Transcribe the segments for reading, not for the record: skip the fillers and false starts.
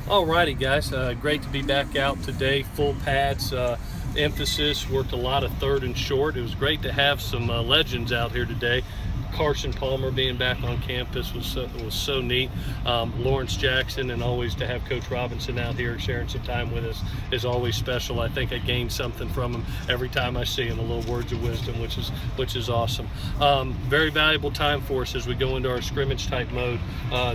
Alrighty, guys. Great to be back out today. Full pads. Emphasis. Worked a lot of third and short. It was great to have some legends out here today. Carson Palmer being back on campus was so neat. Lawrence Jackson, and always to have Coach Robinson out here sharing some time with us is always special. I think I gained something from him every time I see him, a little words of wisdom, which is awesome. Very valuable time for us as we go into our scrimmage type mode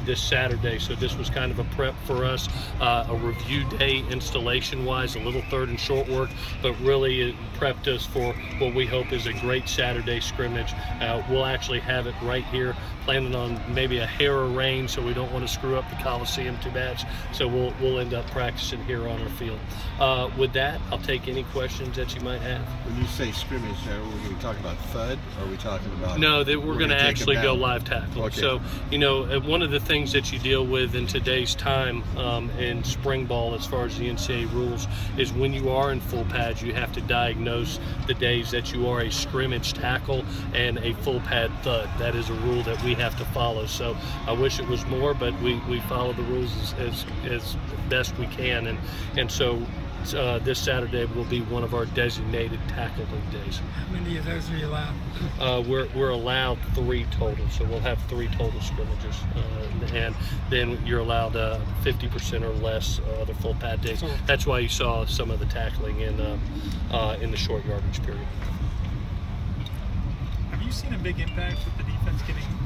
this Saturday. So this was kind of a prep for us, a review day installation wise, a little third and short work, but really it prepped us for what we hope is a great Saturday scrimmage. We'll actually have it right here, planning on maybe a hair of rain, so we don't want to screw up the Coliseum too much. So we'll end up practicing here on our field. With that, I'll take any questions that you might have. When you say scrimmage, are we talking about thud, or are we talking about? No, we're going to actually go live tackling. Okay. So, one of the things that you deal with in today's time in spring ball, as far as the NCAA rules, is when you are in full pads, you have to diagnose the days that you are a scrimmage tackle and a full pad thud. That is a rule that we have to follow. So I wish it was more, but we follow the rules as best we can. And so this Saturday will be one of our designated tackling days. How many of those are you allowed? We're allowed 3 total, so we'll have 3 total scrimmages, and then you're allowed 50% or less other full pad days. That's why you saw some of the tackling in the short yardage period. Have you seen a big impact with the defense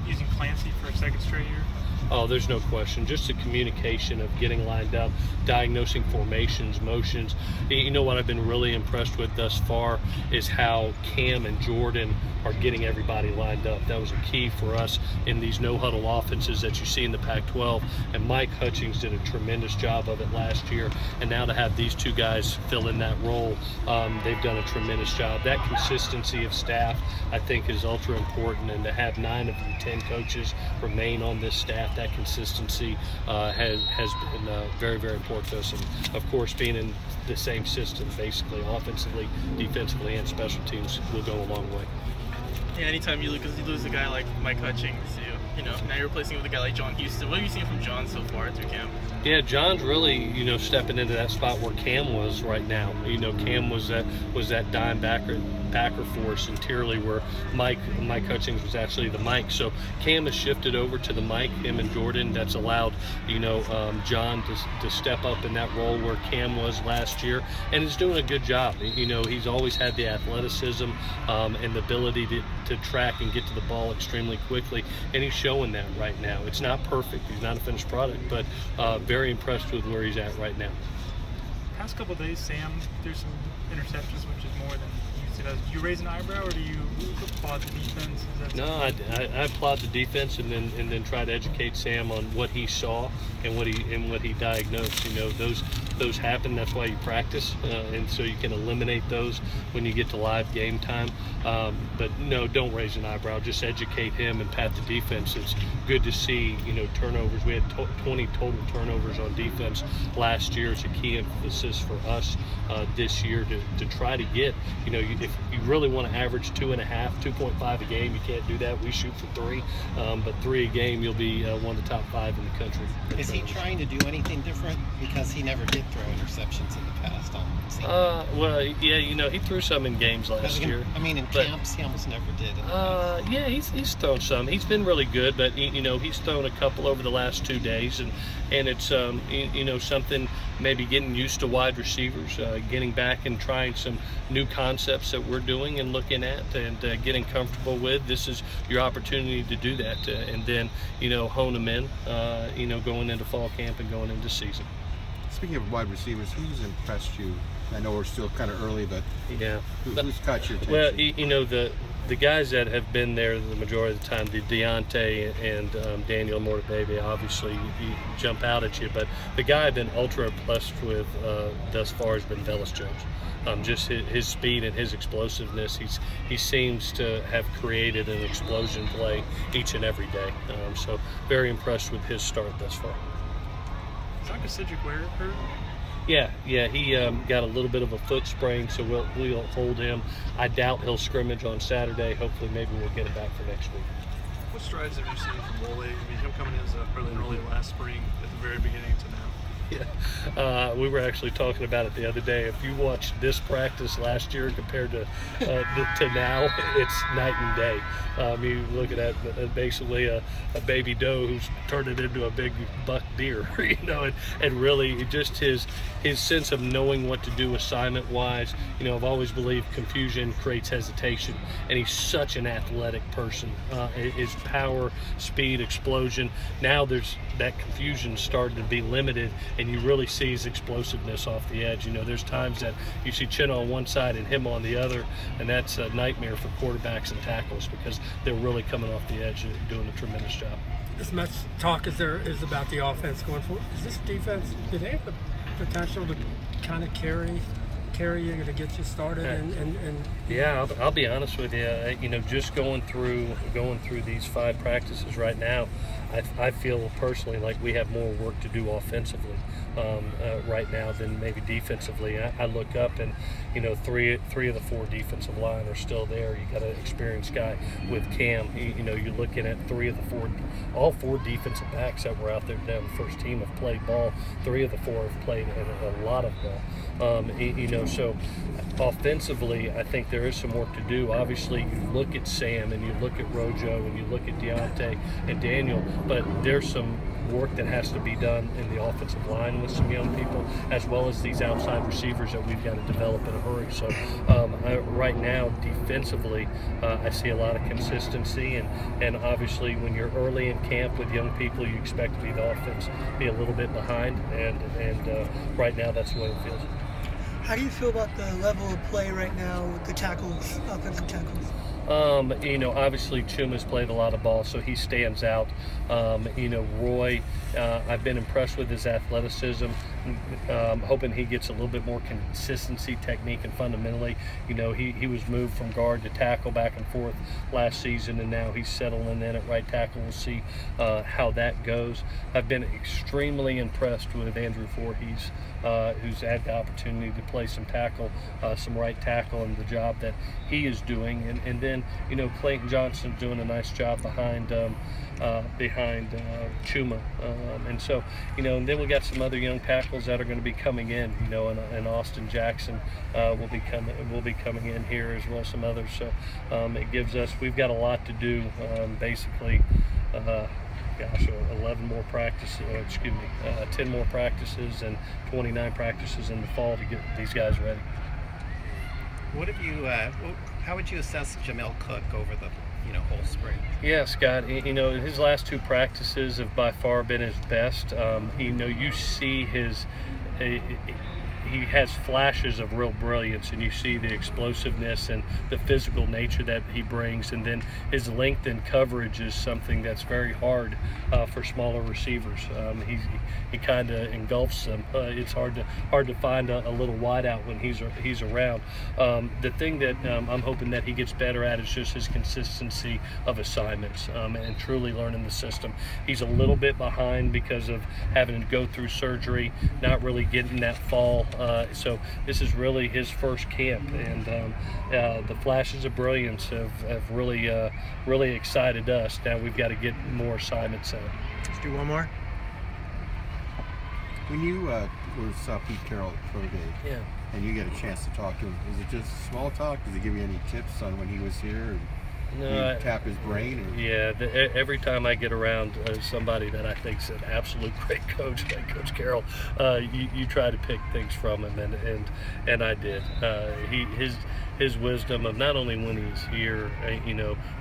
using Clancy for a second straight year? Oh, there's no question. Just the communication of getting lined up, diagnosing formations, motions. You know what I've been really impressed with thus far is how Cam and Jordan are getting everybody lined up. That was a key for us in these no-huddle offenses that you see in the Pac-12. And Mike Hutchings did a tremendous job of it last year. And now to have these 2 guys fill in that role, they've done a tremendous job. That consistency of staff, I think, is ultra important. And to have 9 of the 10 coaches remain on this staff, that consistency has been very, very important to us. And of course, being in the same system, basically offensively, defensively, and special teams, will go a long way. Yeah, anytime you lose a guy like Mike Hutchings, now you're replacing with a guy like John Houston. What have you seen from John so far through camp? Yeah, John's really, stepping into that spot where Cam was right now. Cam was that dime backer for us interiorly, where Mike Hutchings was actually the Mike. So Cam has shifted over to the Mike, him and Jordan. That's allowed, John to step up in that role where Cam was last year, and he's doing a good job. He's always had the athleticism and the ability to track and get to the ball extremely quickly, and he's showing that right now. It's not perfect. He's not a finished product, but very impressed with where he's at right now. Past couple of days, Sam threw some interceptions, which is more than he does. Do you raise an eyebrow, or do you applaud the defense? No, I applaud the defense, and then try to educate Sam on what he saw and what he diagnosed. Those happen. That's why you practice, and so you can eliminate those when you get to live game time. But no, don't raise an eyebrow. Just educate him and pat the defense. It's good to see turnovers. We had 20 total turnovers on defense last year. It's a key emphasis for us this year to try to get. If you really want to average 2.5, 2.5 a game, you can't do that. We shoot for 3, but 3 a game, you'll be one of the top 5 in the country. Is he trying to do anything different? Because he never did throw interceptions in the past. Well, yeah, he threw some in games last year. I mean, in camps, he almost never did. Yeah, he's thrown some. He's been really good, but he's thrown a couple over the last 2 days, and it's something, maybe getting used to wide receivers, getting back and trying some new concepts that we're doing and looking at, and getting comfortable with. This is your opportunity to do that, and then hone them in, going into fall camp and going into season. Speaking of wide receivers, who's impressed you? I know we're still kind of early, but yeah, who's caught your attention? Well, the guys that have been there the majority of the time, the Deontay and Daniel Mortababy, obviously you jump out at you, but the guy I've been ultra impressed with thus far has been Velus Jones. Just his speed and his explosiveness. He seems to have created an explosion play each and every day. So very impressed with his start thus far. Is Uncle Cedric Ware hurt? Yeah, he got a little bit of a foot sprain, so we'll hold him. I doubt he'll scrimmage on Saturday. Hopefully, maybe we'll get him back for next week. What strides have you seen from Wole? I mean, him coming in as early last spring at the very beginning to now. Yeah. We were actually talking about it the other day. If you watch this practice last year compared to now, it's night and day. You look at basically a baby doe who's turned it into a big buck deer, and really just his sense of knowing what to do assignment-wise. I've always believed confusion creates hesitation, and he's such an athletic person. His power, speed, explosion. Now there's that confusion starting to be limited, and you really see his explosiveness off the edge. There's times that you see Chin on one side and him on the other, and that's a nightmare for quarterbacks and tackles because they're really coming off the edge and doing a tremendous job. As much talk as there is about the offense going forward, is this defense, do they have the potential to kind of carry you to get you started? Yeah, I'll be honest with you. Just going through these 5 practices right now, I feel personally like we have more work to do offensively right now than maybe defensively. I look up and three of the 4 defensive line are still there. You got an experienced guy with Cam. You're looking at all 4 defensive backs that were out there down the first team have played ball. 3 of the 4 have played a lot of ball. So offensively, I think there is some work to do. Obviously, you look at Sam and you look at Rojo and you look at Deontay and Daniel, but there's some work that has to be done in the offensive line with some young people, as well as these outside receivers that we've got to develop in a hurry. So right now, defensively, I see a lot of consistency, and obviously when you're early in camp with young people, you expect to be the offense be a little bit behind, and right now that's the way it feels. How do you feel about the level of play right now with the tackles, offensive tackles? Obviously Chuma's played a lot of ball, so he stands out. Roy, I've been impressed with his athleticism. Hoping he gets a little bit more consistency, technique, and fundamentally, he was moved from guard to tackle back and forth last season, and now he's settling in at right tackle. We'll see how that goes. I've been extremely impressed with Andrew Voorhees, who's had the opportunity to play some tackle, some right tackle, and the job that he is doing. And then, Clayton Johnson's doing a nice job behind Chuma. And so, and then we got some other young tackles that are going to be coming in, and Austin Jackson will be coming in here, as well as some others. So it gives us, we've got a lot to do, basically. 11 more practices, 10 more practices and 29 practices in the fall to get these guys ready. What have you? How would you assess Jamel Cook over the whole spring? Yeah, Scott. His last 2 practices have by far been his best. You see he has flashes of real brilliance, and you see the explosiveness and the physical nature that he brings, and then his length and coverage is something that's very hard for smaller receivers. He kind of engulfs them. It's hard to find a little wide out when he's around. The thing that I'm hoping that he gets better at is just his consistency of assignments and truly learning the system. He's a little bit behind because of having to go through surgery, not really getting that fall. So this is really his first camp, and the flashes of brilliance have really excited us. Now we've got to get more assignments in. Let's do one more. When you saw Pete Carroll pro day, and you get a chance to talk to him, is it just small talk? Does he give you any tips on when he was here? No, tap his brain? Or? Yeah, every time I get around somebody that I think's an absolute great coach, like Coach Carroll, you try to pick things from him, and I did. His wisdom of not only when he's here,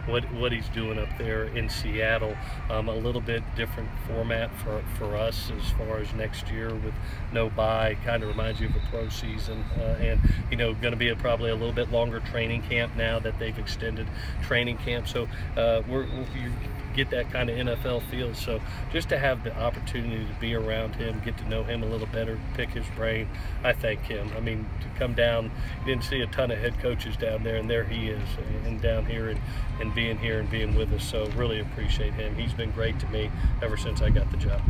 what he's doing up there in Seattle, a little bit different format for us as far as next year with no bye, kind of reminds you of a pro season, and going to be probably a little bit longer training camp now that they've extended training camp. So you get that kind of NFL feel. So just to have the opportunity to be around him, get to know him a little better, pick his brain, I thank him. I mean, to come down, you didn't see a ton of head coaches down there, and there he is, and down here and being here and being with us. So really appreciate him. He's been great to me ever since I got the job.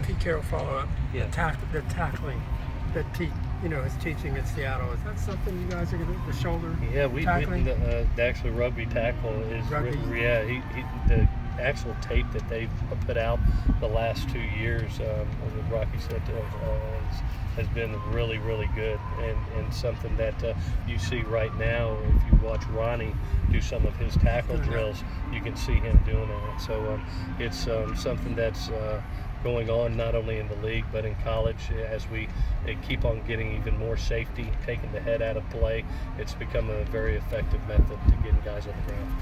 Pete Carroll follow-up, yeah. The tackling that Pete is teaching at Seattle. Is that something you guys are going to, the shoulder tackling? The actually rugby tackle is, rugby. The actual tape that they've put out the last 2 years, what Rocky said, has been really, really good, and something that you see right now. If you watch Ronnie do some of his tackle drills, you can see him doing it. So it's something that's going on not only in the league but in college. As we keep on getting even more safety, taking the head out of play, it's become a very effective method to getting guys on the ground.